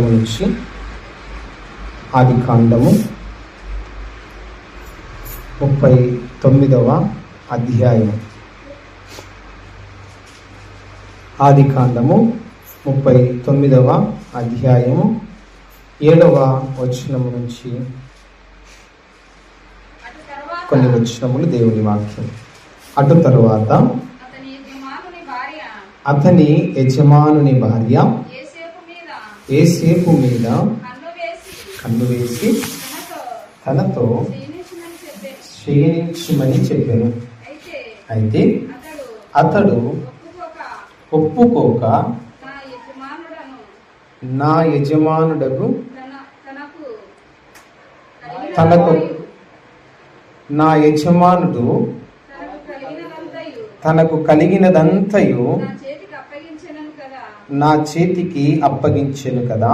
నుంచి ఆదికాండము 39వ అధ్యాయము. ఆదికాండము 39వ అధ్యాయము 7వ వచనము నుంచి కొన్ని వచనములు దేవుని వాక్యం. అటు తరువాత అతని యజమానుని భార్య ఏసేపు మీద కన్ను వేసి తనతో క్షీణించమని చెప్పాను. అయితే అతడు ఒప్పుకోక నా యజమానుడకు నా యజమానుడు తనకు కలిగినదంతయు నా చేతికి అప్పగించెను కదా,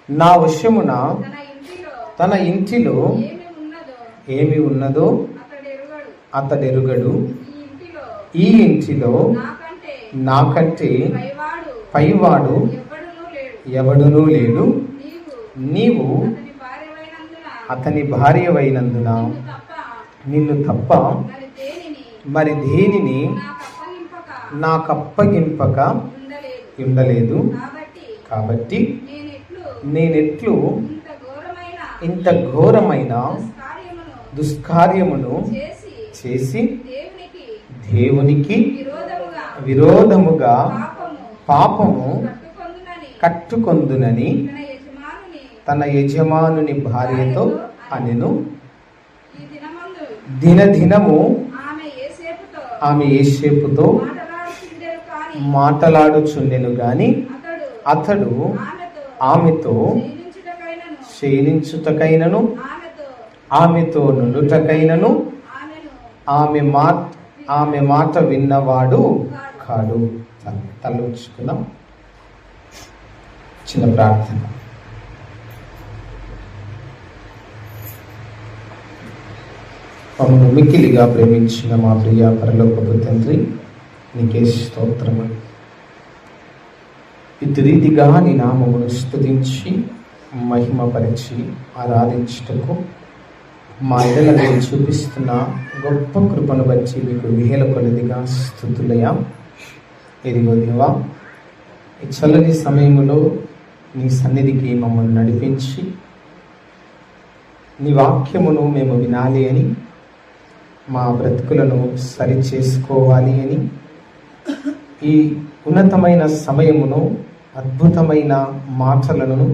నా వశమున తన ఇంటిలో ఏమి ఉన్నదో అతడెరుగడు. ఈ ఇంటిలో నాకంటే పైవాడు ఎవడునూ లేడు. నీవు అతని భార్యవైనందున నిన్ను తప్ప మరి దేనిని నాకప్పగింపక ఉండలేదు. కాబట్టి నేనెట్లు ఇంత ఘోరమైన దుష్కార్యమును చేసి దేవునికి విరోధముగా పాపము కట్టుకొందునని తన యజమానుని భార్యతో అనెను. దినదినము ఆమె యేసేపుతో మాటలాడుచుండెను గాని అతడు ఆమెతో శయనించుటకైనను ఆమెతో నుండుటకైనను ఆమె మాట విన్నవాడు కాడు. తలొంచుకుందాం. చిన్న ప్రార్థన. మమ్మల్ని మిక్కిలిగా ప్రేమించిన మా ప్రియ పరలోకపు తండ్రి, నీకే స్తోత్రము. ఇటు రీతిగా నీ నామమును స్తుతించి మహిమపరిచి ఆరాధించుటకు మా ఎడల నేను చూపిస్తున్న గొప్ప కృపను బట్టి మీకు వేల కొలదిగా స్తుతులయ. ఇదిగో దేవా, ఈ చల్లని సమయంలో నీ సన్నిధికి మమ్మల్ని నడిపించి నీ వాక్యమును మేము వినాలి అని, మా బ్రతుకులను సరి చేసుకోవాలి అని, ఈ ఉన్నతమైన సమయమును అద్భుతమైన మాటలను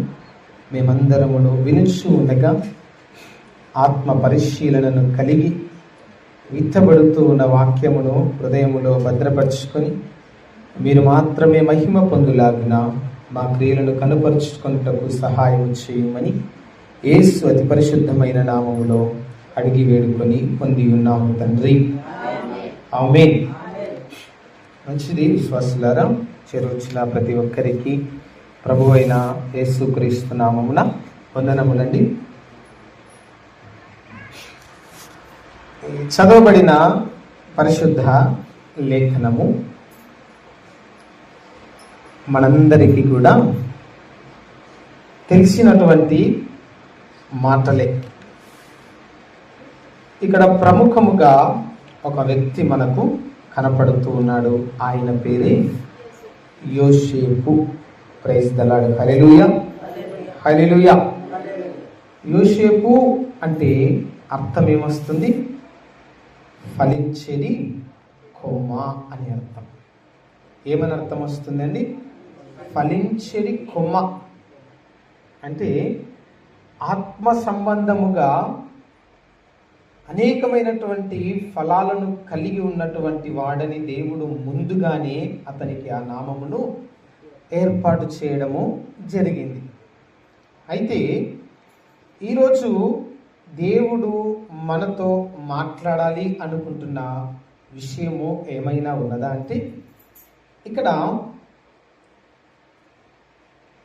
మేమందరమును వినుచు ఉండగా ఆత్మ పరిశీలనను కలిగి విత్తబడుతూ ఉన్న వాక్యమును హృదయములో భద్రపరుచుకొని మీరు మాత్రమే మహిమ పొందులాగున మా క్రియలను కనుపరుచుకొనుటకు సహాయం చేయమని యేసు అతి పరిశుద్ధమైన నామములో అడిగి వేడుకొని పొంది ఉన్నాము తండ్రి, ఆమేన్. మంచిది విశ్వాసులారా, చేరొచ్చిన ప్రతి ఒక్కరికి ప్రభు అయిన యేసుక్రీస్తు నామమున వందనములండి. చదవబడిన పరిశుద్ధ లేఖనము మనందరికీ కూడా తెలిసినటువంటి మాటలే. ఇక్కడ ప్రముఖముగా ఒక వ్యక్తి మనకు కనపడుతూ ఉన్నాడు. ఆయన పేరే Yosepu. Praise the lord. Hallelujah, hallelujah. Yosepu అంటే అర్థం ఏమొస్తుంది? ఫలించేది కొమ్మ అని అర్థం. ఏమని అర్థం వస్తుందండి? ఫలించేది కొమ్మ అంటే ఆత్మ సంబంధముగా అనేకమైనటువంటి ఫలాలను కలిగి ఉన్నటువంటి వాడని దేవుడు ముందుగానే అతనికి ఆ నామమును ఏర్పాటు చేయడము జరిగింది. అయితే ఈరోజు దేవుడు మనతో మాట్లాడాలి అనుకుంటున్న విషయము ఏమైనా ఉన్నదా అంటే, ఇక్కడ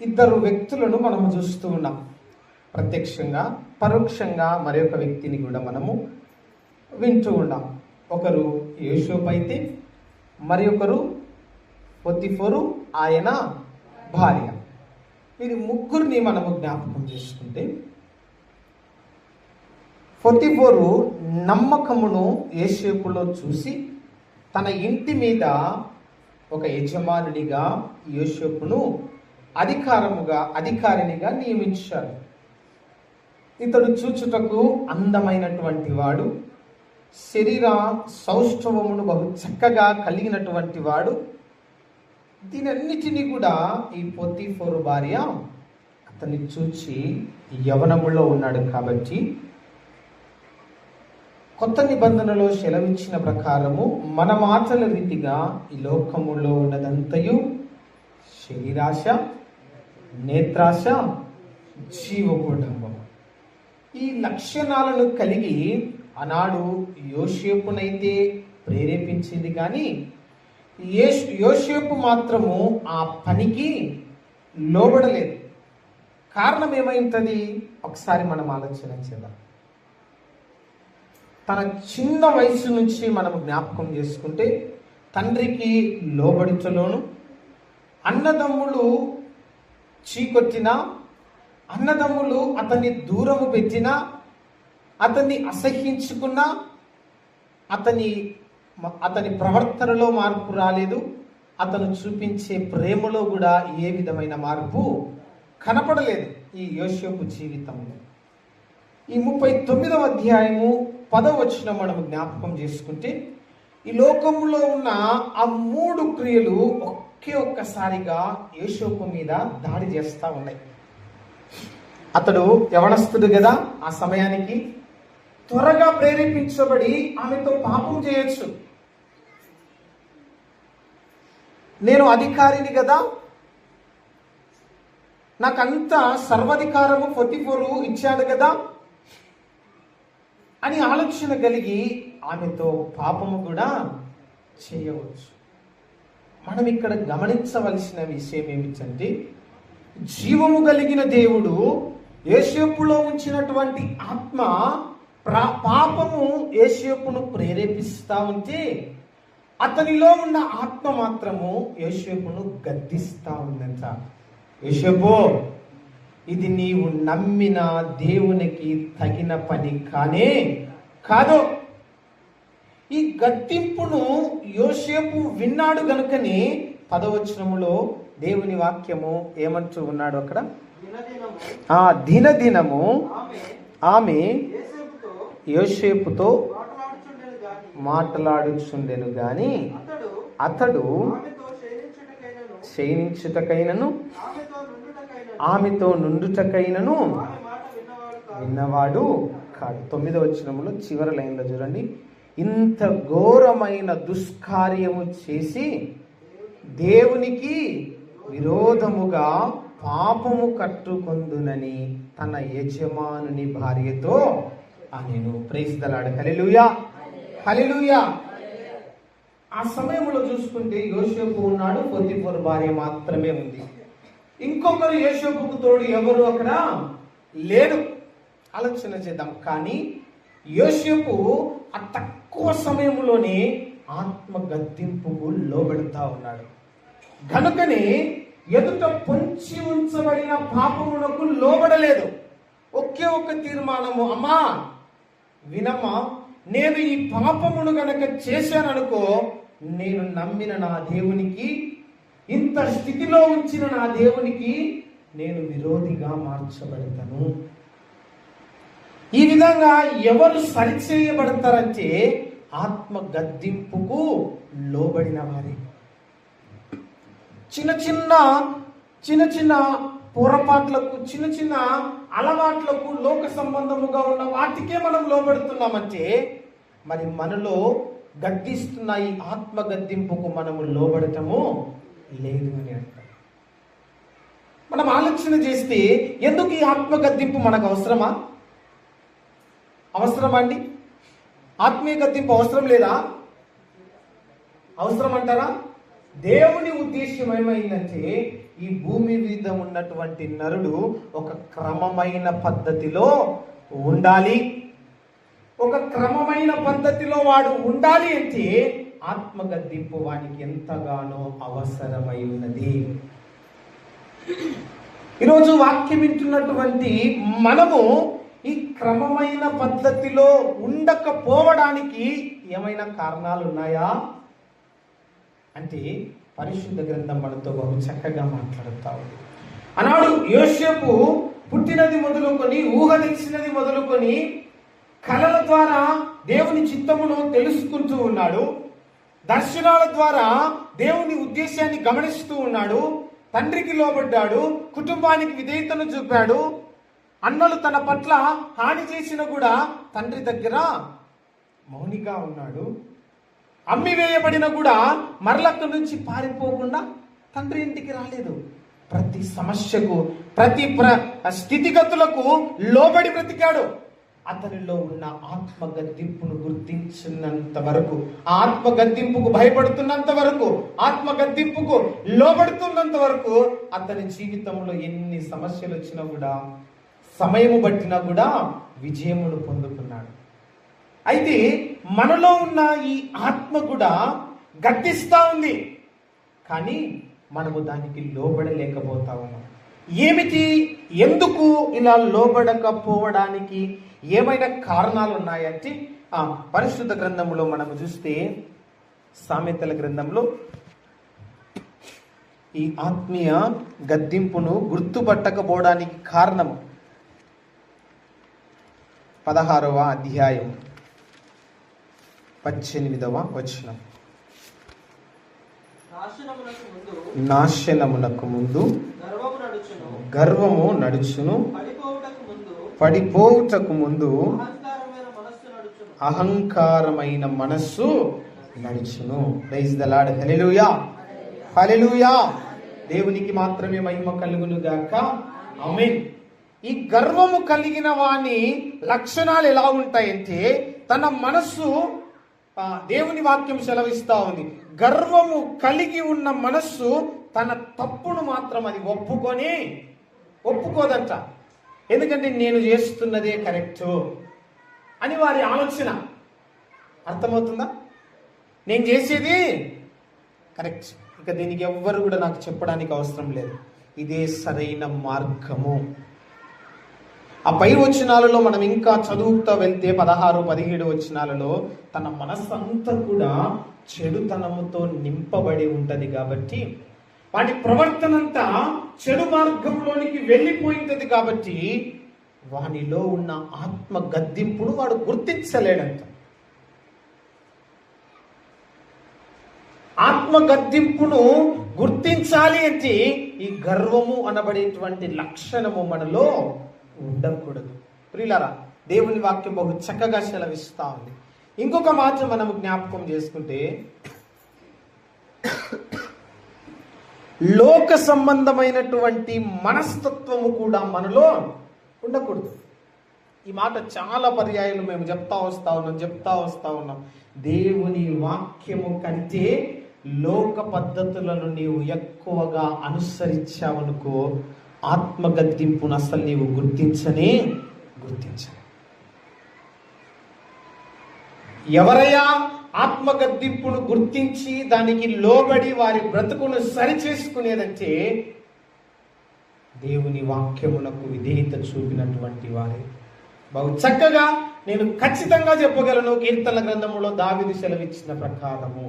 ఇద్దరు వ్యక్తులను మనము చూస్తూ ఉన్నాం. ప్రత్యక్షంగా పరోక్షంగా మరొక వ్యక్తిని కూడా మనము వింటూ ఉన్నాం. ఒకరు యోసేపు అయితే మరి ఒకరు పొతిఫరు ఆయన భార్య. వీరి ముగ్గురిని మనము జ్ఞాపకం చేసుకుంటే, పొతిఫోరు నమ్మకమును యోసేపులో చూసి తన ఇంటి మీద ఒక యజమానునిగా యోసేపును అధికారినిగా నియమించారు. ఇతడు చూచుటకు అందమైనటువంటి వాడు, శరీర సౌష్ఠవమును బహు చక్కగా కలిగినటువంటి వాడు. దీనన్నిటినీ కూడా ఈ పొతిఫోరు భార్య అతన్ని చూచి యవనములో ఉన్నాడు కాబట్టి కొత్త నిబంధనలో సెలవిచ్చిన ప్రకారము మన మాటల రీతిగా ఈ లోకములో ఉన్నదంతయు శరీరాశ, నేత్రాశ, జీవకుటుంబం, ఈ లక్షణాలను కలిగి ఆనాడు యోసేపునైతే ప్రేరేపించింది, కానీ యోసేపు మాత్రము ఆ పనికి లోబడలేదు. కారణం ఏమైంది? ఒకసారి మనం ఆలోచన చేద్దాం. తన చిన్న వయసు నుంచి మనం జ్ఞాపకం చేసుకుంటే తండ్రికి లోబడిచలోను, అన్నదమ్ములు చీకొట్టినా, అన్నదమ్ములు అతన్ని దూరము పెట్టినా, అతన్ని అసహ్యించుకున్నా, అతని ప్రవర్తనలో మార్పు రాలేదు. అతను చూపించే ప్రేమలో కూడా ఏ విధమైన మార్పు కనపడలేదు ఈ యోసేపు జీవితంలో. ఈ 39వ అధ్యాయము 10వ వచనం మనం జ్ఞాపకం చేసుకుంటే, ఈ లోకంలో ఉన్న ఆ 3 క్రియలు ఒక్కసారిగా యోసేపు మీద దాడి చేస్తా ఉన్నాయి. అతడు యవనస్తుడు కదా, ఆ సమయానికి త్వరగా ప్రేరేపించబడి ఆమెతో పాపం చేయొచ్చు. నేను అధికారిని కదా, నాకంతా సర్వాధికారము పొతిఫోరు ఇచ్చాడు కదా అని ఆలోచన కలిగి ఆమెతో పాపము కూడా చేయవచ్చు. మనం ఇక్కడ గమనించవలసిన విషయం ఏమిటంటే, జీవము కలిగిన దేవుడు యోసేపులో ఉంచినటువంటి ఆత్మ పాపము యోసేపును ప్రేరేపిస్తా ఉంటే, అతనిలో ఉన్న ఆత్మ మాత్రము యోసేపును గద్దిస్తా ఉందంట. యోసేపు, ఇది నీవు నమ్మిన దేవునికి తగిన పని కానే కాదు. ఈ గద్దింపును యోసేపు విన్నాడు గనుకనే 10వ వచనములో దేవుని వాక్యము ఏమంటూ ఉన్నాడు అక్కడ, దినదినము ఆమె యోసేపుతో మాట్లాడుచుండెను గాని అతడు శయనించుటకైనను ఆమెతో నుండుటకైనను విన్నవాడు కాదు. 9వ వచనములో చివరి లైన్లో చూడండి, ఇంత ఘోరమైన దుష్కార్యము చేసి దేవునికి విరోధముగా పాపము కట్టుకొందునని తన యజమానుని భార్యతో నేను ప్రైజ్ ది లార్డ్. హల్లెలూయా, హల్లెలూయా. ఆ సమయంలో చూసుకుంటే యోసేపు ఉన్నాడు, పొతిఫోరు భార్య మాత్రమే ఉంది. ఇంకొకరు యోసేపుకు తోడు ఎవరు అక్కడ లేడు. ఆలోచన చేద్దాం. కానీ యోసేపు ఆ తక్కువ సమయంలోనే ఆత్మ గద్దింపుకు లోబెడతా ఉన్నాడు. కనుకనే ఎదుట పొంచి ఉంచబడిన పాపమునకు లోబడలేదు. ఒకే ఒక్క తీర్మానము, అమ్మా వినమ్మా, నేను ఈ పాపమును గనక చేశాననుకో, నేను నమ్మిన నా దేవునికి, ఇంత స్థితిలో ఉంచిన నా దేవునికి నేను విరోధిగా మార్చబడతాను. ఈ విధంగా ఎవరు సరిచేయబడతారంటే ఆత్మ గద్దింపుకు లోబడిన వారే. చిన్న చిన్న పొరపాట్లకు, చిన్న చిన్న అలవాట్లకు, లోక సంబంధముగా ఉన్న వాటికే మనం లోబడుతున్నామంటే మరి మనలో గద్దిస్తున్న ఈ ఆత్మ గద్దింపుకు మనము లోబడటము లేదు అని అంటారు. మనం ఆలోచన చేస్తే ఎందుకు ఈ ఆత్మ గద్దింపు మనకు అవసరమా? అవసరమా అండి? ఆత్మీయ గద్దింపు అవసరం లేదా? అవసరం అంటారా? దేవుని ఉద్దేశం ఏమైందంటే ఈ భూమి మీద ఉన్నటువంటి నరుడు ఒక క్రమమైన పద్ధతిలో ఉండాలి. ఒక క్రమమైన పద్ధతిలో వాడు ఉండాలి అంటే ఆత్మ గద్దింపు వానికి ఎంతగానో అవసరమై ఉన్నది. ఈరోజు వాక్యం వింటున్నటువంటి మనము ఈ క్రమమైన పద్ధతిలో ఉండకపోవడానికి ఏమైనా కారణాలు ఉన్నాయా అంటే పరిశుద్ధ గ్రంథం మనతో బహు చక్కగా మాట్లాడుతా ఉంది. ఆనాడు యోసేపు పుట్టినది మొదలుకొని, ఊహ తెలిసినది మొదలుకొని కళల ద్వారా దేవుని చిత్తమును తెలుసుకుంటూ ఉన్నాడు. దర్శనాల ద్వారా దేవుని ఉద్దేశాన్ని గమనిస్తూ ఉన్నాడు. తండ్రికి లోబడ్డాడు, కుటుంబానికి విధేయతను చూపాడు. అన్నలు తన పట్ల హాని చేసినా కూడా తండ్రి దగ్గర మౌనిగా ఉన్నాడు. అమ్మి వేయబడిన కూడా మరలక్క నుంచి పారిపోకుండా తండ్రి ఇంటికి రాలేదు. ప్రతి సమస్యకు, ప్రతి స్థితిగతులకు లోబడి బ్రతికాడు. అతనిలో ఉన్న ఆత్మగద్దింపును గుర్తించినంత వరకు, ఆ ఆత్మగద్దింపుకు భయపడుతున్నంత వరకు, ఆత్మగద్దింపుకు లోబడుతున్నంత వరకు అతని జీవితంలో ఎన్ని సమస్యలు వచ్చినా కూడా, సమయము బట్టినా కూడా విజయమును పొందుతున్నాడు. అయితే మనలో ఉన్న ఈ ఆత్మ కూడా గద్దిస్తా ఉంది, కానీ మనము దానికి లోబడలేకపోతా ఉన్నాం. ఏమిటి, ఎందుకు ఇలా లోబడకపోవడానికి ఏమైనా కారణాలు ఉన్నాయంటే పరిశుద్ధ గ్రంథంలో మనము చూస్తే సామెతల గ్రంథంలో ఈ ఆత్మీయ గద్దింపును గుర్తుపట్టకపోవడానికి కారణము 16వ అధ్యాయం 18వ వచనం. నాశనమునకు ముందు గర్వము నడుచును, పడిపోవుటకు ముందు అహంకారమైన మనస్సు నడుచును. Praise the lord. Hallelujah, hallelujah. దేవునికి మాత్రమే మహిమ కలుగును గాక. ఆమేన్. ఈ గర్వము కలిగిన వాని లక్షణాలు ఎలా ఉంటాయంటే, తన మనస్సు, దేవుని వాక్యం సెలవిస్తా ఉంది, గర్వము కలిగి ఉన్న మనస్సు తన తప్పును మాత్రం అది ఒప్పుకోదంట. ఎందుకంటే నేను చేస్తున్నదే కరెక్టు అని వారి ఆలోచన. అర్థమవుతుందా? నేను చేసేది కరెక్ట్, ఇక దీనికి ఎవ్వరు కూడా నాకు చెప్పడానికి అవసరం లేదు, ఇదే సరైన మార్గము. ఆ పై వచనాలలో మనం ఇంకా చదువుతూ వెళ్తే 16, 17 వచనాలలో తన మనస్సు అంతా కూడా చెడుతనముతో నింపబడి ఉంటది. కాబట్టి వాటి ప్రవర్తన అంతా చెడు మార్గంలోనికి వెళ్ళిపోయింది. కాబట్టి వానిలో ఉన్న ఆత్మ గద్దింపును వాడు గుర్తించలేడంట. ఆత్మ గద్దింపును గుర్తించాలి అంటే ఈ గర్వము అనబడేటువంటి లక్షణము మనలో ఉండకూడదు. ప్రియులారా, దేవుని వాక్యం బహు చక్కగా సెలవిస్తా ఉంది. ఇంకొక మాట మనం జ్ఞాపకం చేసుకుంటే, లోక సంబంధమైనటువంటి మనస్తత్వము కూడా మనలో ఉండకూడదు. ఈ మాట చాలా పర్యాయాలు మేము చెప్తా వస్తా ఉన్నాం. దేవుని వాక్యము కంటే లోక పద్ధతులను నీవు ఎక్కువగా అనుసరించావనుకో, ఆత్మగద్దింపును అసలు నీవు గుర్తించని. ఎవరయ్యా ఆత్మగద్దింపును గుర్తించి దానికి లోబడి వారి బ్రతుకును సరిచేసుకునేదంటే దేవుని వాక్యమునకు విధేయత చూపినటువంటి వారే. బహు చక్కగా నేను ఖచ్చితంగా చెప్పగలను, కీర్తన గ్రంథములో దావీదు సెలవిచ్చిన ప్రకారము,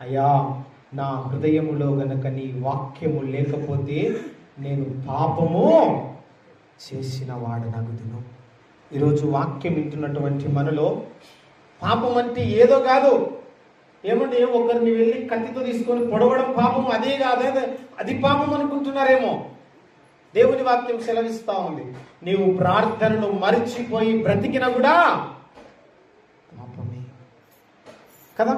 అయ్యా నా హృదయములో గనక నీ వాక్యము లేకపోతే నేను పాపము చేసిన వాడనగుదును. ఈరోజు వాక్యం వింటున్నటువంటి మనలో పాపం అంటే ఏదో కాదు. ఏమంటే ఒకరిని వెళ్ళి కత్తితో తీసుకొని పొడవడం పాపము, అదే కాదు, అది పాపం అనుకుంటున్నారేమో. దేవుని వాక్యం సెలవిస్తా ఉంది, నీవు ప్రార్థనను మరిచిపోయి బ్రతికినా కూడా పాపమే కదా.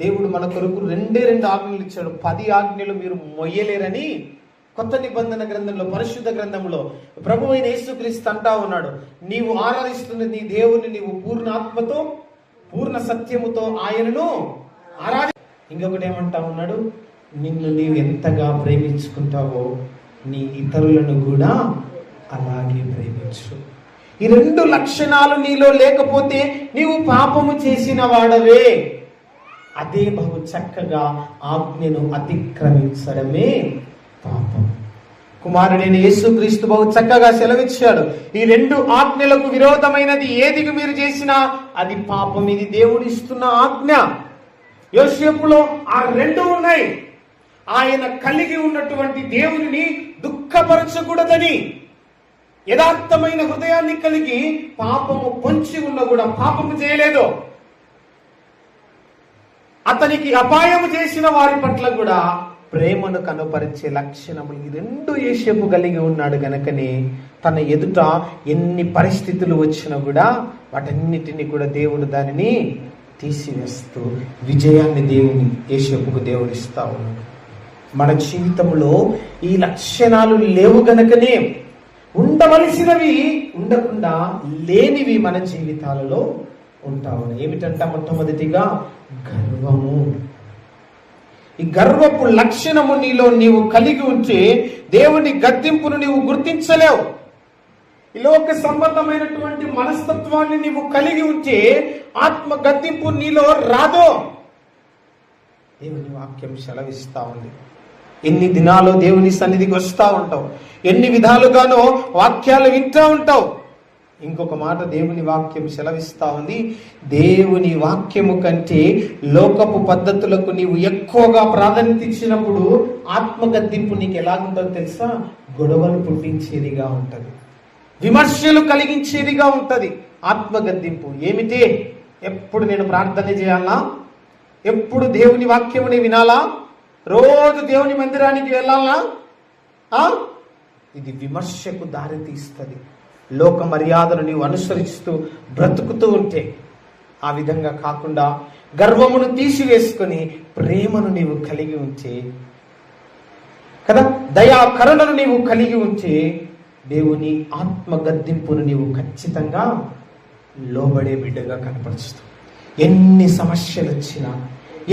దేవుడు మన కొరకు 2 ఆజ్ఞలు ఇచ్చాడు. 10 ఆజ్ఞలు మీరు మొయ్యలేరని కొత్త నిబంధన గ్రంథంలో, పరిశుద్ధ గ్రంథంలో ప్రభు అయిన యేసుక్రీస్తు అంటా ఉన్నాడు, నీవు ఆరాధిస్తున్న నీ దేవుని నీవు పూర్ణ ఆత్మతో, పూర్ణ సత్యముతో ఆయనను ఆరాధి. ఇంకొకటి ఏమంటా ఉన్నాడు, నిన్ను నీవు ఎంతగా ప్రేమించుకుంటావో నీ ఇతరులను కూడా అలాగే ప్రేమించు. ఈ 2 లక్షణాలు నీలో లేకపోతే నీవు పాపము చేసిన వాడవే. అదే బహు చక్కగా ఆజ్ఞను అతిక్రమించడమే పాపం. కుమారుడైన యేసుక్రీస్తు బహు చక్కగా సెలవిచ్చాడు. ఈ 2 ఆజ్ఞలకు విరోధమైనది ఏది మీరు చేసినా అది పాపం. ఇది దేవుడు ఇస్తున్న ఆజ్ఞ. యోసేపులో ఆ 2 ఉన్నాయి. ఆయన కలిగి ఉన్నటువంటి దేవునిని దుఃఖపరచకూడదని, యథార్థమైన హృదయాన్ని కలిగి పాపము పొంచి ఉన్న కూడా పాపము చేయలేదు. అతనికి అపాయము చేసిన వారి పట్ల కూడా ప్రేమను కనపరిచే లక్షణములు ఈ 2 యోసేపు కలిగి ఉన్నాడు గనుకనే తన ఎదుట ఎన్ని పరిస్థితులు వచ్చినా కూడా వాటన్నిటిని కూడా దేవుడు దానిని తీసివేస్తూ విజయాన్ని యోసేపుకు దేవుడు ఇస్తా ఉన్నాడు. మన జీవితంలో ఈ లక్షణాలు లేవు గనుకనే ఉండవలసినవి ఉండకుండా లేనివి మన జీవితాలలో ఉంటా ఉన్నాయి. ఏమిటంట? మొట్టమొదటిగా గర్వము. ఈ గర్వపు లక్షణము నీవు కలిగి ఉంటే దేవుని గద్దింపును నీవు గుర్తించలేవు. ఈ లోక సంబంధమైనటువంటి మనస్తత్వాన్ని నీవు కలిగి ఉంటే ఆత్మ గద్దింపు నీలో రాదు. దేవుని వాక్యం సెలవిస్తా ఉంది. ఎన్ని దినాలు దేవుని సన్నిధికి వస్తా ఉంటావు, ఎన్ని విధాలుగానో వాక్యాలు వింటూ ఉంటావు. ఇంకొక మాట దేవుని వాక్యం సెలవిస్తా ఉంది, దేవుని వాక్యము కంటే లోకపు పద్ధతులకు నీవు ఎక్కువగా ప్రాధాన్యత ఇచ్చినప్పుడు ఆత్మగద్దింపు నీకు ఎలాగుంటుందో తెలుసా? గొడవలు పుట్టించేదిగా ఉంటది, విమర్శలు కలిగించేదిగా ఉంటది. ఆత్మగద్దింపు ఏమిటి? ఎప్పుడు నేను ప్రార్థన చేయాలా? ఎప్పుడు దేవుని వాక్యముని వినాలా? రోజు దేవుని మందిరానికి వెళ్ళాలా? ఇది విమర్శకు దారి తీస్తుంది. లోక మర్యాదను నీవు అనుసరిస్తూ బ్రతుకుతూ ఉంటే, ఆ విధంగా కాకుండా గర్వమును తీసివేసుకొని ప్రేమను నీవు కలిగి ఉంటే కదా, దయా కరుణను నీవు కలిగి ఉంటే దేవుని ఆత్మ గద్దింపును నీవు ఖచ్చితంగా లోబడే బిడ్డగా కనపరుస్తావు. ఎన్ని సమస్యలు వచ్చినా,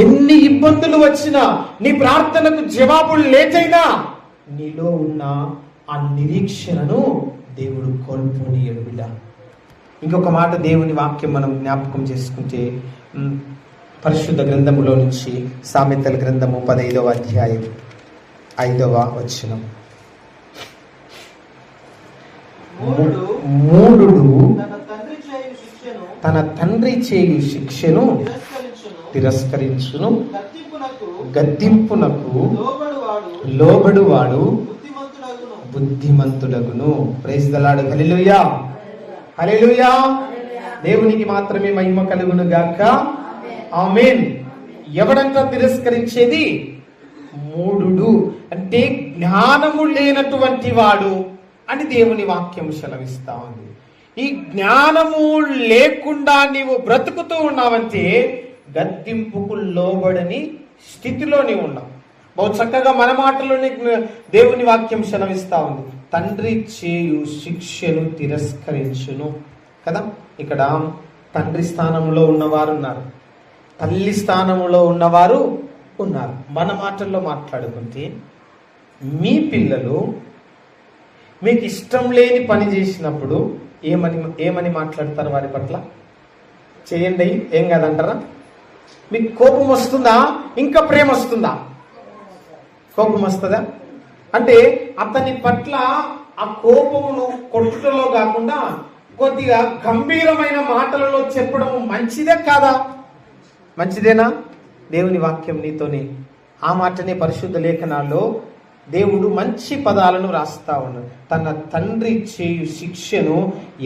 ఎన్ని ఇబ్బందులు వచ్చినా, నీ ప్రార్థనకు జవాబులు లేటైనా నీలో ఉన్న ఆ నిరీక్షణను దేవుడు కోల్పోనీయడు బిడ్డ. ఇంకొక మాట దేవుని వాక్యం మనం జ్ఞాపకం చేసుకుంటే పరిశుద్ధ గ్రంథములో నుంచి సామెతల గ్రంథము 15వ అధ్యాయం 5వ వచనం. మూఢుడు తన తండ్రి చేయు శిక్షను తిరస్కరించును, గద్దింపునకు లోబడువాడు బుద్ధిమంతుడగును. Praise the lord. Hallelujah, hallelujah. దేవునికి మాత్రమే మహిమ కలుగును గాక. ఆమేన్. ఎవడంతా తిరస్కరించేది? మూఢుడు, అంటే జ్ఞానము లేనటువంటి వాడు అని దేవుని వాక్యం సెలవిస్తా ఉంది. ఈ జ్ఞానము లేకుండా నీవు బ్రతుకుతూ ఉన్నావంటే గద్దింపుకు లోబడని స్థితిలో నీవు ఉన్నావు. బహు చక్కగా మన మాటలోనే దేవుని వాక్యం సెలవిస్తా ఉంది, తండ్రి చేయు శిక్షను తిరస్కరించును కదా. ఇక్కడ తండ్రి స్థానంలో ఉన్నవారు ఉన్నారు, తల్లి స్థానంలో ఉన్నవారు ఉన్నారు. మన మాటల్లో మాట్లాడుకుంటే మీ పిల్లలు మీకు ఇష్టం లేని పని చేసినప్పుడు ఏమని మాట్లాడతారు వారి పట్ల? చేయండి, ఏం కాదంటారా? మీకు కోపం వస్తుందా? ఇంకా ప్రేమ వస్తుందా? కోపం వస్తుందా? అంటే అతని పట్ల ఆ కోపమును కొట్టులో కాకుండా కొద్దిగా గంభీరమైన మాటలలో చెప్పడం మంచిదే కాదా? మంచిదేనా? దేవుని వాక్యం నీతోనే ఆ మాటనే పరిశుద్ధ లేఖనాల్లో దేవుడు మంచి పదాలను రాస్తా ఉన్నాడు. తన తండ్రి చేయు శిక్షను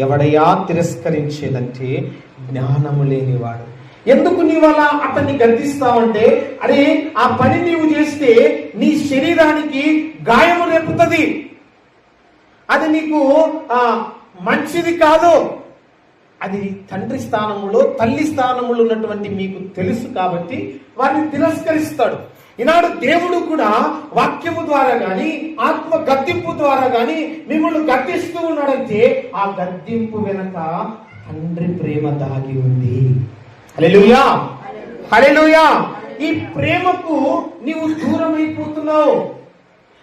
ఎవడయా తిరస్కరించేదంటే జ్ఞానము లేనివాడు. ఎందుకు నీవు అలా అతన్ని గద్దిస్తావంటే, అరే ఆ పని నీవు చేస్తే నీ శరీరానికి గాయము రేపుతుంది, అది నీకు మంచిది కాదు. అది తండ్రి స్థానములో తల్లి స్థానములో ఉన్నటువంటి మీకు తెలుసు కాబట్టి వారిని తిరస్కరిస్తాడు. ఈనాడు దేవుడు కూడా వాక్యము ద్వారా గాని ఆత్మ గద్దింపు ద్వారా గాని మిమ్మల్ని గద్దిస్తూ ఉన్నాడంటే ఆ గద్దింపు వెనక తండ్రి ప్రేమ దాగి ఉంది. హల్లెలూయా, హల్లెలూయా. ఈ ప్రేమకు నీవు దూరం అయిపోతున్నావు.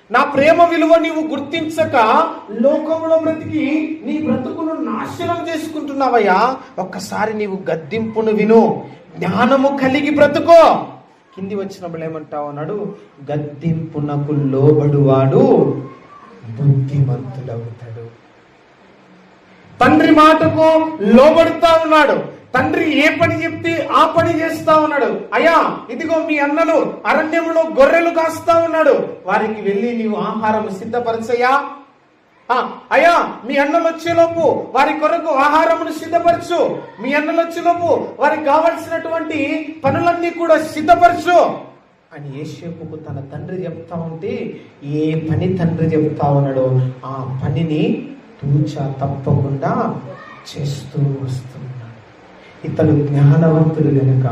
నా ప్రేమ విలువ నీవు గుర్తించక లోకంలో బ్రతికి నీ బ్రతుకును నాశనం చేసుకుంటున్నావయ్యా. ఒక్కసారి నీవు గద్దింపును విను, జ్ఞానము కలిగి బ్రతుకో. కింది వచ్చినప్పుడు ఏమంటావు అన్నాడు, గద్దింపునకు లోబడువాడు బుద్ధిమంతుడవుతాడు. తండ్రి మాటకు లోబడుతా ఉన్నాడు. తండ్రి ఏ పని చెప్తే ఆ పని చేస్తా ఉన్నాడు. అయ్యా, ఇదిగో మీ అన్నలు అరణ్యంలో గొర్రెలు కాస్తా ఉన్నాడు, వారికి వెళ్ళి నీవు ఆహారం సిద్ధపరచయ్యా. అయ్యా, మీ అన్నలు వచ్చేలోపు వారి కొరకు ఆహారమును సిద్ధపరచు. మీ అన్నలు వచ్చేలోపు వారికి కావలసినటువంటి పనులన్నీ కూడా సిద్ధపరచు అని యోసేపుకు తన తండ్రి చెప్తా ఉంటే, ఏ పని తండ్రి చెప్తా ఉన్నాడో ఆ పనిని తూచా తప్పకుండా చేస్తూ వస్తున్నాడు. ఇతడు జ్ఞానవంతుడు గనుక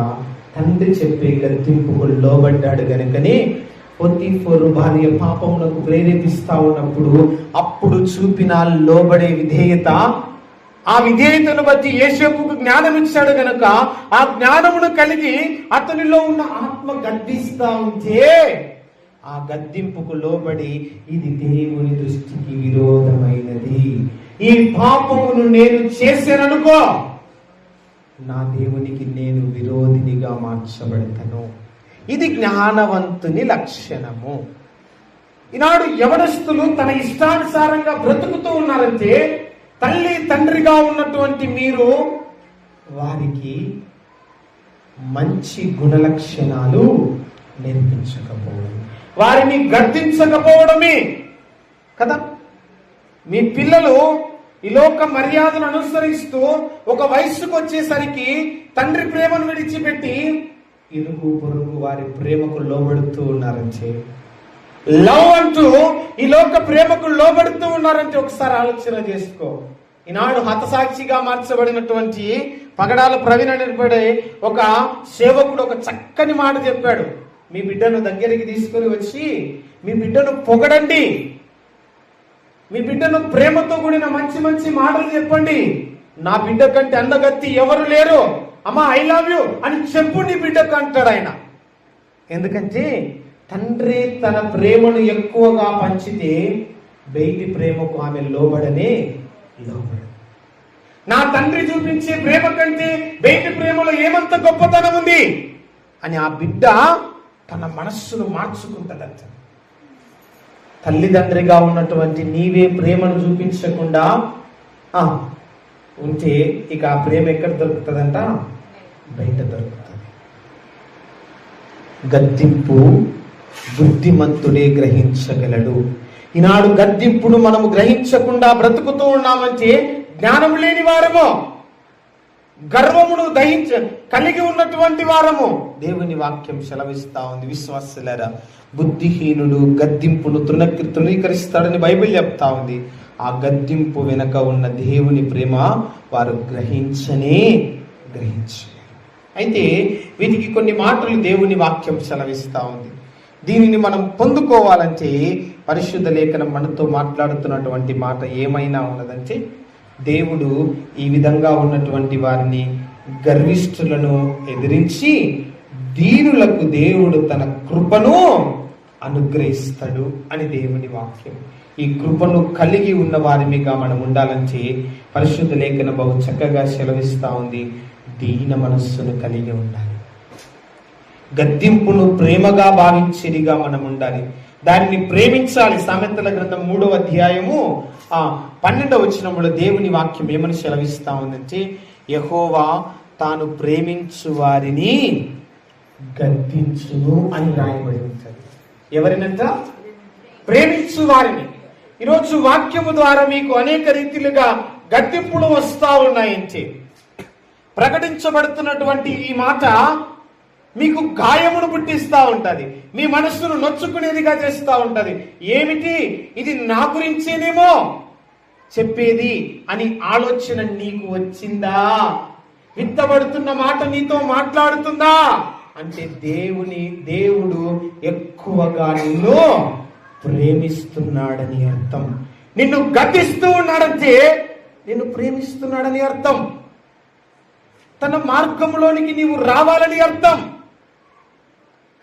తండ్రి చెప్పే గద్దింపుకు లోబడ్డాడు గనుకనే పొతీఫరు భార్య పాపములకు ప్రేరేపిస్తా ఉన్నప్పుడు అప్పుడు చూపిన లోబడే విధేయత, ఆ విధేయతను బట్టి యోసేపుకు జ్ఞానం ఇచ్చాడు గనుక ఆ జ్ఞానమును కలిగి అతనిలో ఉన్న ఆత్మ గద్దిస్తా ఉంటే ఆ గద్దింపుకు లోబడి ఇది దేవుని దృష్టికి విరోధమైనది, ఈ పాపమును నేను చేశాననుకో నా దేవునికి నేను విరోధినిగా మార్చబడతాను. ఇది జ్ఞానవంతుని లక్షణము. ఈనాడు యవనస్తులు తన ఇష్టానుసారంగా బ్రతుకుతూ ఉన్నారంటే తల్లి తండ్రిగా ఉన్నటువంటి మీరు వారికి మంచి గుణలక్షణాలు నేర్పించకపోవడం, వారిని గద్దించకపోవడమే కదా. మీ పిల్లలు ఈ లోక మర్యాదను అనుసరిస్తూ ఒక వయస్సుకు వచ్చేసరికి తండ్రి ప్రేమను విడిచిపెట్టి ఇరుగు పొరుగు వారి ప్రేమకు లోబడుతూ ఉన్నారంటే, లవ్ అంటూ ఈ లోక ప్రేమకు లోబడుతూ ఉన్నారంటే ఒకసారి ఆలోచన చేసుకో. ఈనాడు హతసాక్షిగా మార్చబడినటువంటి పగడాల ప్రవీణ్ అనబడే ఒక సేవకుడు ఒక చక్కని మాట చెప్పాడు. మీ బిడ్డను దగ్గరికి తీసుకొని వచ్చి మీ బిడ్డను పొగడండి, మీ బిడ్డను ప్రేమతో కూడిన మంచి మంచి మాటలు చెప్పండి. నా బిడ్డ కంటే అందగత్తి ఎవరు లేరు, అమ్మా ఐ లవ్ యూ అని చెప్పు నీ బిడ్డకు అంటాడు ఆయన. ఎందుకంటే తండ్రి తన ప్రేమను ఎక్కువగా పంచితే బయటి ప్రేమకు ఆమె లోబడనే లోబడు. నా తండ్రి చూపించే ప్రేమ కంటే బయటి ప్రేమలో ఏమంత గొప్పతనం ఉంది అని ఆ బిడ్డ తన మనస్సును మార్చుకుంటదంట. తల్లిదండ్రిగా ఉన్నటువంటి నీవే ప్రేమను చూపించకుండా ఉంటే ఇక ఆ ప్రేమ ఎక్కడ దొరుకుతుందంట? బయట దొరుకుతుంది. గద్దింపు బుద్ధిమంతుడే గ్రహించగలడు. ఈనాడు గద్దింపును మనము గ్రహించకుండా బ్రతుకుతూ ఉన్నామంటే జ్ఞానం లేని వారము, గర్వమును కలిగి ఉన్నటువంటి వారము. దేవుని వాక్యం సెలవిస్తా ఉంది. విశ్వాసులారా, బుద్ధిహీనుడు గద్దింపును తృణీకరిస్తాడని బైబిల్ చెప్తా ఉంది. ఆ గద్దింపు వెనక ఉన్న దేవుని ప్రేమ వారు గ్రహించలేరు. అయితే వీటికి కొన్ని మాటలు దేవుని వాక్యం సెలవిస్తా ఉంది. దీనిని మనం పొందుకోవాలంటే పరిశుద్ధ లేఖనం మనతో మాట్లాడుతున్నటువంటి మాట ఏమైనా ఉన్నదంటే, దేవుడు ఈ విధంగా ఉన్నటువంటి వారిని గర్విష్ఠులను ఎదిరించి దీనులకు దేవుడు తన కృపను అనుగ్రహిస్తాడు అని దేవుని వాక్యం. ఈ కృపను కలిగి ఉన్న వారిగా మనం ఉండాలంటే పరిశుద్ధ లేఖన బహు చక్కగా సెలవిస్తా ఉంది. దీన మనస్సును కలిగి ఉండాలి. గద్దింపును ప్రేమగా భావించేదిగా మనం ఉండాలి. దానిని ప్రేమించాలి. సామెతల గ్రంథం 3వ అధ్యాయము 12వ వచనంలో దేవుని వాక్యం ఏమని సెలవిస్తా ఉందంటే, యెహోవా తాను ప్రేమించు వారిని గద్దించును అని రాయబడి ఉంటుంది. ఎవరినంట? ప్రేమించు వారిని. ఈరోజు వాక్యము ద్వారా మీకు అనేక రీతిలుగా గద్దింపులు వస్తా ఉన్నాయంటే ప్రకటించబడుతున్నటువంటి ఈ మాట మీకు గాయమును పుట్టిస్తా ఉంటది, మీ మనస్సును నొచ్చుకునేదిగా చేస్తూ ఉంటది. ఏమిటి ఇది నా గురించేనేమో చెప్పేది అని ఆలోచన నీకు వచ్చిందా? విత్తబడుతున్న మాట నీతో మాట్లాడుతుందా అంటే దేవుడు ఎక్కువగా నిన్ను ప్రేమిస్తున్నాడని అర్థం. నిన్ను గద్దిస్తూ ఉన్నాడంటే నిన్ను ప్రేమిస్తున్నాడని అర్థం. తన మార్గంలోనికి నీవు రావాలని అర్థం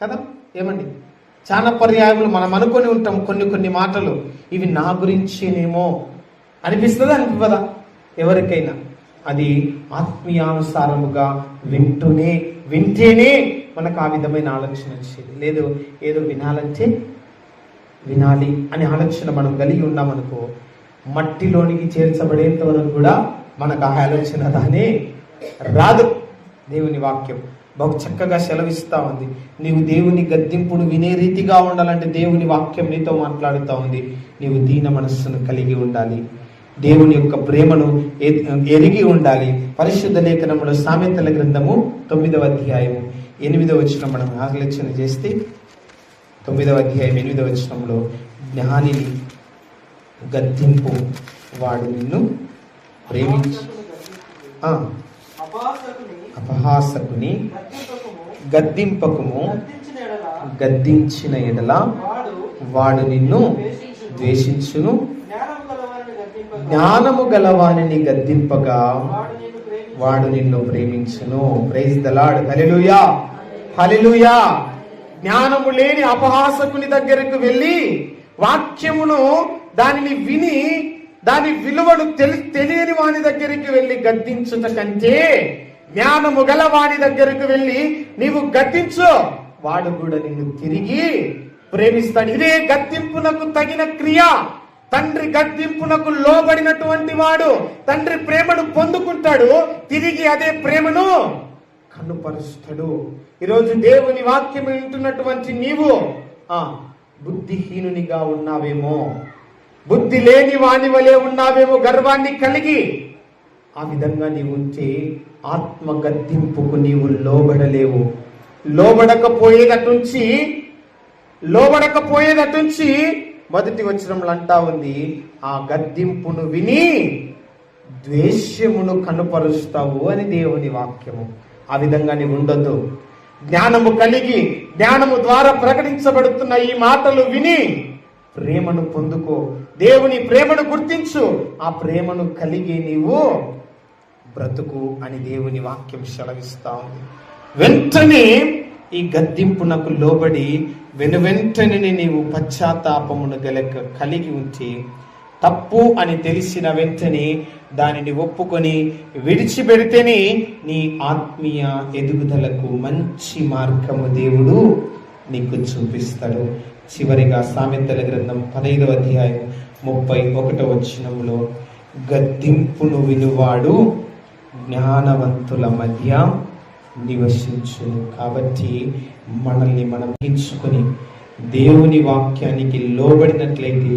కదా. ఏమండి, చాలా పర్యాయములు మనం అనుకొని ఉంటాం కొన్ని మాటలు ఇవి నా గురించేనేమో అనిపిస్తుందా అనిపిదా ఎవరికైనా? అది ఆత్మీయానుసారముగా వింటేనే మనకు ఆ విధమైన ఆలోచన వచ్చేది. లేదు ఏదో వినాలంటే వినాలి అనే ఆలోచన మనం కలిగి ఉన్నామనుకో, మట్టిలోనికి చేర్చబడేంత వరకు కూడా మనకు ఆ ఆలోచన రానే రాదు. దేవుని వాక్యం బహు చక్కగా సెలవిస్తా ఉంది. నీవు దేవుని గద్దింపును వినే రీతిగా ఉండాలంటే దేవుని వాక్యం నీతో మాట్లాడుతూ ఉంది. నీవు దీన మనస్సును కలిగి ఉండాలి, దేవుని యొక్క ప్రేమను ఎరిగి ఉండాలి. పరిశుద్ధ లేఖనములో సామెతల గ్రంథము 9వ అధ్యాయము 8వ వచనం మనం ఆలోచన చేస్తే, 9వ అధ్యాయం 8వ వచనంలో, జ్ఞానిని గద్దింపు, వాడు నిన్ను ప్రేమించు. అపహాసకుని గద్దింపకుము, గద్దించిన ఎడల వాడు నిన్ను ద్వేషించును. జ్ఞానము గలవానిని గద్దింపగా వాడు నిన్ను ప్రేమించును. Praise the lord. Hallelujah, hallelujah. జ్ఞానము లేని అపహాసకుని దగ్గరకు వెళ్ళి వాక్యమును దానిని విని దాని విలువను తెలియని వాని దగ్గరికి వెళ్ళి గద్దించుట కంటే, జ్ఞానము గల వాని దగ్గరకు వెళ్ళి నీవు గద్దించు, వాడు కూడా నిన్ను తిరిగి ప్రేమిస్తాడు. ఇదే గద్దింపునకు తగిన క్రియ. తండ్రి గద్దింపునకు లోబడినటువంటి వాడు తండ్రి ప్రేమను పొందుకుంటాడు, తిరిగి అదే ప్రేమను కనుపరుస్తాడు. ఈరోజు దేవుని వాక్యం వింటున్నటువంటి నీవు బుద్ధిహీనునిగా ఉన్నావేమో, బుద్ధి లేని వాని వలె ఉన్నావేమో, గర్వాన్ని కలిగి. ఆ విధంగా నీవు ఉంటే ఆత్మ గద్దింపుకు నీవు లోబడలేవు. లోబడకపోయేదటుంచి మొదటి వచనంలో అంటా ఉంది, ఆ గద్దింపును విని ద్వేష్యమును కనుపరుస్తావు అని దేవుని వాక్యము. ఆ విధంగా నీవు ఉండొద్దు. జ్ఞానము కలిగి జ్ఞానము ద్వారా ప్రకటించబడుతున్న ఈ మాటలు విని ప్రేమను పొందుకో, దేవుని ప్రేమను గుర్తించు, ఆ ప్రేమను కలిగి నీవు బ్రతుకు అని దేవుని వాక్యం సెలవిస్తా ఉంది. వెంటనే ఈ గద్దింపునకు లోబడి వెనువెంటనే నీవు పశ్చాత్తాపమును కలిగి ఉంటే, తప్పు అని తెలిసిన వెంటనే దానిని ఒప్పుకొని విడిచిపెడితేనే నీ ఆత్మీయ ఎదుగుదలకు మంచి మార్గము దేవుడు నీకు చూపిస్తాడు. చివరిగా సామెతల గ్రంథం 15వ అధ్యాయం 31వ వచనంలో, గద్దింపును వినువాడు జ్ఞానవంతుల మధ్య నివసించును. కాబట్టి మనల్ని మనం ఎంచుకొని దేవుని వాక్యానికి లోబడినట్లయితే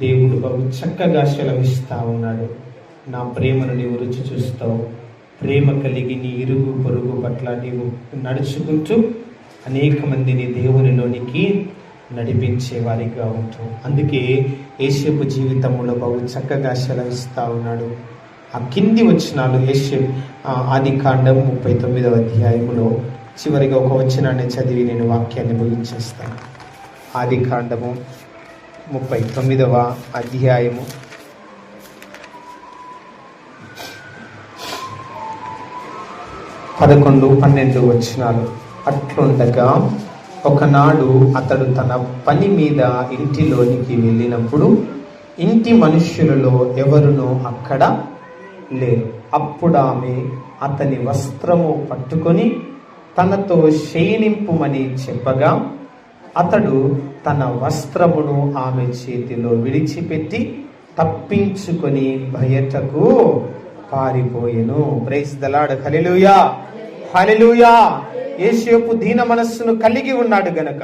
దేవుడు బహు చక్కగా సెలవిస్తా ఉన్నాడు. నా ప్రేమను నీవు రుచి చూస్తావు, ప్రేమ కలిగి నీ ఇరుగు పొరుగు పట్ల నీవు నడుచుకుంటూ అనేక మందిని దేవునిలోనికి నడిపించే వారిగా ఉంటాం. అందుకే యేసేపు జీవితంలో బహు చక్కగా సెలవిస్తా ఉన్నాడు. ఆ కింది వచనాలు ఆదికాండం 39వ అధ్యాయములో చివరిగా ఒక వచనాన్ని చదివి నేను వాక్యాన్ని ముగించేస్తాను. ఆదికాండము 39వ అధ్యాయము 11-12 వచనాలు. అట్లుండగా ఒకనాడు అతడు తన పని మీద ఇంటిలోనికి వెళ్ళినప్పుడు ఇంటి మనుష్యులలో ఎవరునూ అక్కడ లేరు. అప్పుడు ఆమె అతని వస్త్రము పట్టుకొని తనతో శయనింపుమని చెప్పగా అతడు తన వస్త్రమును ఆమె చేతిలో విడిచిపెట్టి తప్పించుకొని బయటకు పారిపోయెను. Praise the lord. Hallelujah, hallelujah. Yesepu దీన మనస్సును కలిగి ఉన్నాడు గనక,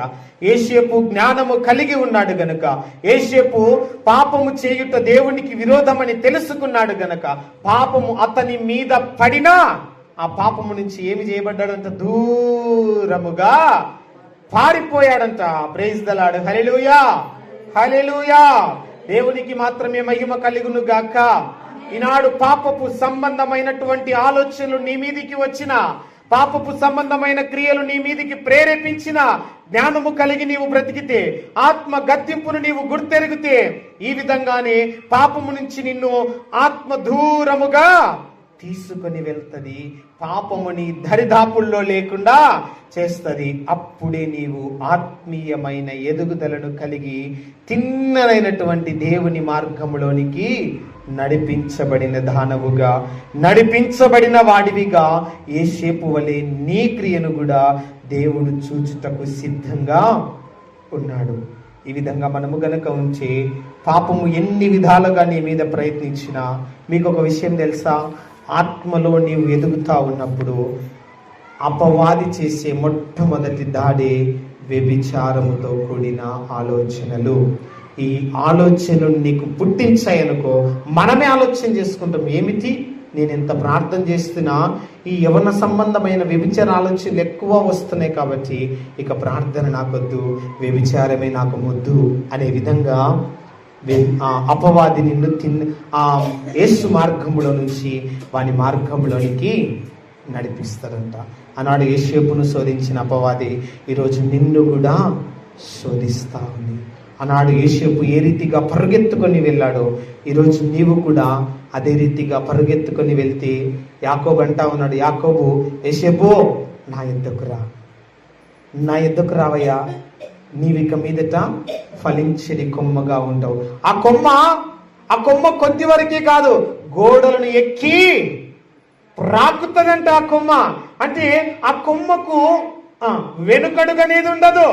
యేసేపు జ్ఞానము కలిగి ఉన్నాడు గనక, యేసేపు పాపము చేయుట దేవునికి విరోధమని తెలుసుకున్నాడు గనక, పాపము అతని మీద పడినా ఆ పాపము నుంచి ఏమి చేయబడ్డాడంట? దూరముగా పారిపోయాడంట. Praise the lord. Hallelujah, hallelujah. దేవునికి మాత్రమే మహిమ కలుగును గాక. ఈనాడు పాపపు సంబంధమైనటువంటి ఆలోచనలు నీ మీదికి వచ్చిన, పాపపు సంబంధమైన క్రియలు నీ మీదికి ప్రేరేపించిన, జ్ఞానము కలిగి నీవు బ్రతికితే, ఆత్మ గద్దింపును నీవు గుర్తెరిగితే, ఈ విధంగానే పాపము నుంచి నిన్ను ఆత్మ దూరముగా తీసుకొని వెళ్తుంది. పాపముని దరిదాపుల్లో లేకుండా చేస్తుంది. అప్పుడే నీవు ఆత్మీయమైన ఎదుగుదలను కలిగి తిన్ననైనటువంటి దేవుని మార్గంలోనికి నడిపించబడిన దానవుగా, నడిపించబడిన వాడివిగా యేసేపు వలె నీ క్రియను కూడా దేవుడు చూచుటకు సిద్ధంగా ఉన్నాడు. ఈ విధంగా మనము గనక ఉంచి పాపము ఎన్ని విధాలుగా నీ మీద ప్రయత్నించినా, మీకు ఒక విషయం తెలుసా, ఆత్మలో నీవు ఎదుగుతా ఉన్నప్పుడు అపవాది చేసే మొట్టమొదటి దాడి వ్యభిచారముతో కూడిన ఆలోచనలు. ఈ ఆలోచనలు నీకు పుట్టించాయనుకో, మనమే ఆలోచన చేసుకుంటాం, ఏమిటి నేను ఎంత ప్రార్థన చేస్తున్నా ఈ యవన సంబంధమైన వ్యభిచార ఆలోచనలు ఎక్కువ వస్తున్నాయి, కాబట్టి ఇక ప్రార్థన నాకొద్దు, వ్యభిచారమే నాకు ముద్దు అనే విధంగా అపవాది నిన్ను యేసు మార్గంలో నుంచి వాని మార్గంలోనికి నడిపిస్తారంట. ఆనాడు యోసేపును శోధించిన అపవాది ఈరోజు నిన్ను కూడా శోధిస్తా ఉంది. ఆనాడు యోసేపు ఏ రీతిగా పరుగెత్తుకొని వెళ్ళాడో ఈరోజు నీవు కూడా అదే రీతిగా పరుగెత్తుకొని వెళ్తే, యాకోబు అంటా ఉన్నాడు, యాకోబు, యోసేపు నా ఎద్దుకు రావయ్యా, నీవిక మీదట ఫలించని కొమ్మగా ఉంటావు. ఆ కొమ్మ కొద్ది వరకే కాదు, గోడలను ఎక్కి ప్రాకుతుందంట. ఆ కొమ్మ అంటే ఆ కొమ్మకు వెనుకడుగు అనేది ఉండదు.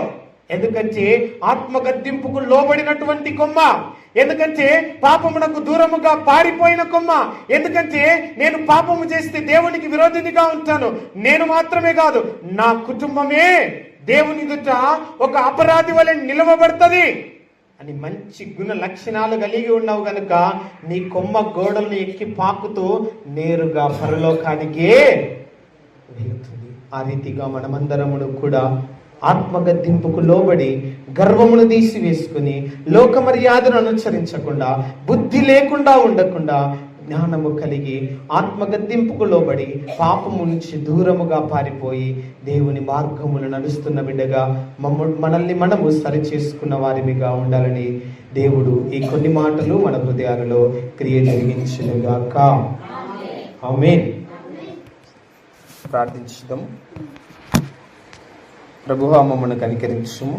ఎందుకంటే ఆత్మగద్దింపుకు లోబడినటువంటి కొమ్మ, ఎందుకంటే పాపమునకు దూరముగా పారిపోయిన కొమ్మ, ఎందుకంటే నేను పాపము చేస్తే దేవునికి విరోధినిగా ఉంటాను, నేను మాత్రమే కాదు నా కుటుంబమే దేవుని ఎదుట ఒక అపరాధి వలె నిలవబడుతుంది అని మంచి గుణ లక్షణాలు కలిగి ఉన్నావు గనుక నీ కొమ్మ గోడలను ఎక్కి పాకుతూ నేరుగా పరలోకానికే వెళుతుంది. ఆ రీతిగా మనమందరమును కూడా ఆత్మగద్దింపుకు లోబడి గర్వమును తీసివేసుకుని లోక మర్యాదను అనుసరించకుండా, బుద్ధి లేకుండా ఉండకుండా, జ్ఞానము కలిగి ఆత్మగద్దింపుకు లోబడి పాపము నుంచి దూరముగా పారిపోయి దేవుని మార్గములు నడుస్తున్న బిడ్డగా మనల్ని మనము సరి చేసుకున్న వారిగా ఉండాలని దేవుడు ఈ కొన్ని మాటలు మన హృదయాలలో క్రియ జరిగించునుగాక. ఆమేన్. ప్రార్థించుదాం. ప్రభువా, మమ్మల్ని కనికరించుము.